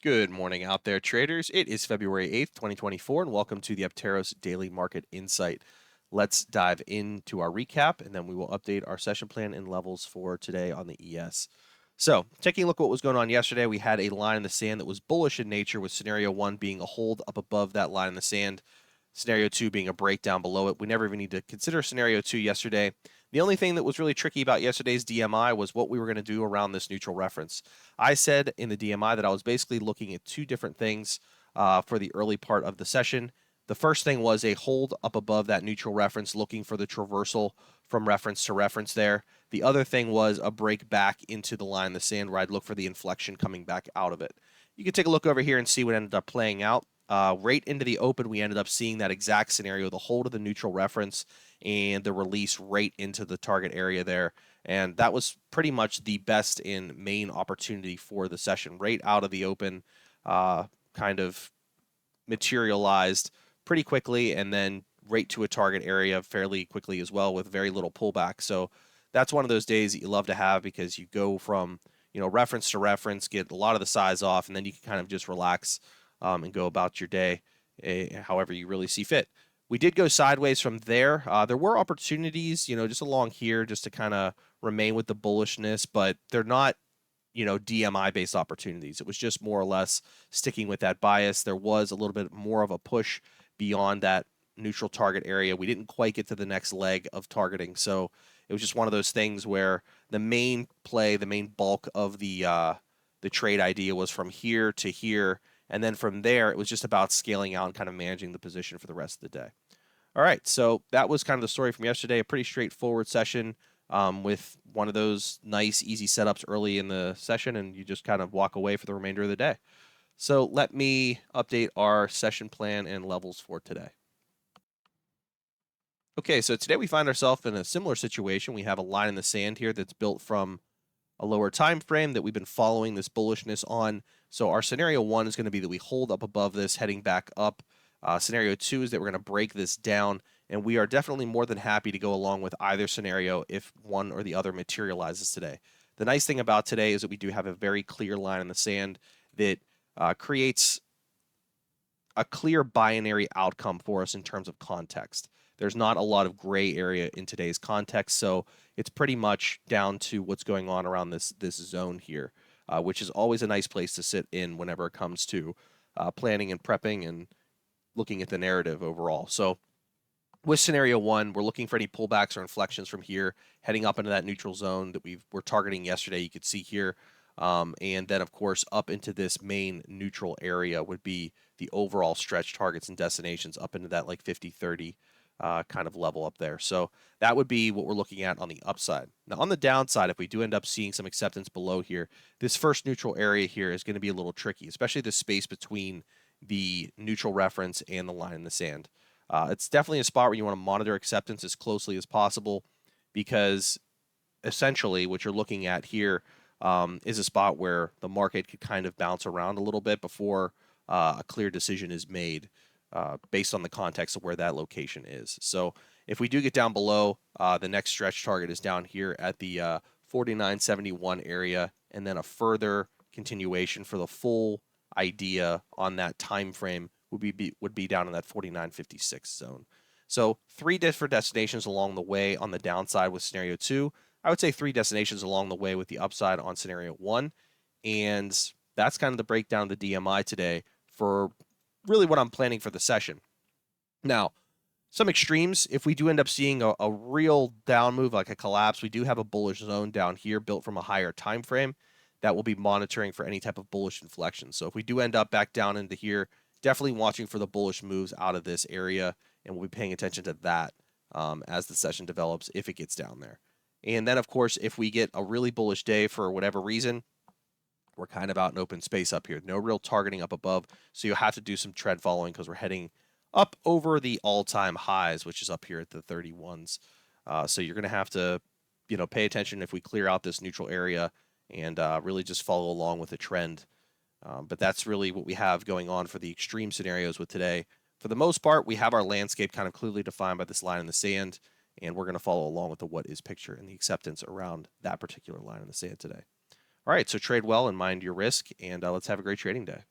Good morning out there, traders. It is February 8th, 2024, and welcome to the Apteros Daily Market Insight. Let's dive into our recap, and then we will update our session plan and levels for today on the ES. So, taking a look at what was going on yesterday, we had a line in the sand that was bullish in nature, with scenario 1 being a hold up above that line in the sand, scenario 2 being a breakdown below it. We never even need to consider scenario 2 yesterday. The only thing that was really tricky about yesterday's DMI was what we were going to do around this neutral reference. I said in the DMI that I was basically looking at two different things for the early part of the session. The first thing was a hold up above that neutral reference, looking for the traversal from reference to reference there. The other thing was a break back into the line in the sand where I'd look for the inflection coming back out of it. You can take a look over here and see what ended up playing out. Right into the open, we ended up seeing that exact scenario, the hold of the neutral reference and the release right into the target area there. And that was pretty much the best and main opportunity for the session. Right out of the open, kind of materialized pretty quickly and then right to a target area fairly quickly as well with very little pullback. So that's one of those days that you love to have because you go from reference to reference, get a lot of the size off, and then you can kind of just relax and go about your day however you really see fit. We did go sideways from there. There were opportunities, just along here just to kind of remain with the bullishness, but they're not, DMI based opportunities. It was just more or less sticking with that bias. There was a little bit more of a push beyond that neutral target area. We didn't quite get to the next leg of targeting. So it was just one of those things where the main play, the main bulk of the trade idea was from here to here. And then from there, it was just about scaling out and kind of managing the position for the rest of the day. All right, so that was kind of the story from yesterday. A pretty straightforward session with one of those nice, easy setups early in the session, and you just kind of walk away for the remainder of the day. So let me update our session plan and levels for today. Okay, so today we find ourselves in a similar situation. We have a line in the sand here that's built from a lower time frame that we've been following this bullishness on. So our scenario 1 is going to be that we hold up above this, heading back up. Scenario 2 is that we're going to break this down, and we are definitely more than happy to go along with either scenario if one or the other materializes today. The nice thing about today is that we do have a very clear line in the sand that creates a clear binary outcome for us in terms of context. There's not a lot of gray area in today's context, so it's pretty much down to what's going on around this zone here, which is always a nice place to sit in whenever it comes to planning and prepping and looking at the narrative overall. So with scenario 1, we're looking for any pullbacks or inflections from here, heading up into that neutral zone that we're targeting yesterday. You could see here. And then, of course, up into this main neutral area would be the overall stretch targets and destinations up into that like 50-30 kind of level up there. So that would be what we're looking at on the upside. Now, on the downside, if we do end up seeing some acceptance below here, this first neutral area here is going to be a little tricky, especially the space between the neutral reference and the line in the sand. It's definitely a spot where you want to monitor acceptance as closely as possible because essentially what you're looking at here is a spot where the market could kind of bounce around a little bit before a clear decision is made based on the context of where that location is. So if we do get down below, the next stretch target is down here at the 49.71 area, and then a further continuation for the full idea on that time frame would be down in that 49.56 zone. So 3 different destinations along the way on the downside with scenario 2. I would say 3 destinations along the way with the upside on scenario 1. And that's kind of the breakdown of the DMI today for really what I'm planning for the session. Now, some extremes, if we do end up seeing a real down move, like a collapse, we do have a bullish zone down here built from a higher time frame that we'll be monitoring for any type of bullish inflection. So if we do end up back down into here, definitely watching for the bullish moves out of this area, and we'll be paying attention to that as the session develops if it gets down there. And then, of course, if we get a really bullish day for whatever reason, we're kind of out in open space up here. No real targeting up above, so you'll have to do some trend following because we're heading up over the all-time highs, which is up here at the 31s. So you're going to have to, pay attention if we clear out this neutral area and really just follow along with the trend. But that's really what we have going on for the extreme scenarios with today. For the most part, we have our landscape kind of clearly defined by this line in the sand, and we're going to follow along with the what is picture and the acceptance around that particular line in the sand today. All right, so trade well and mind your risk, and let's have a great trading day.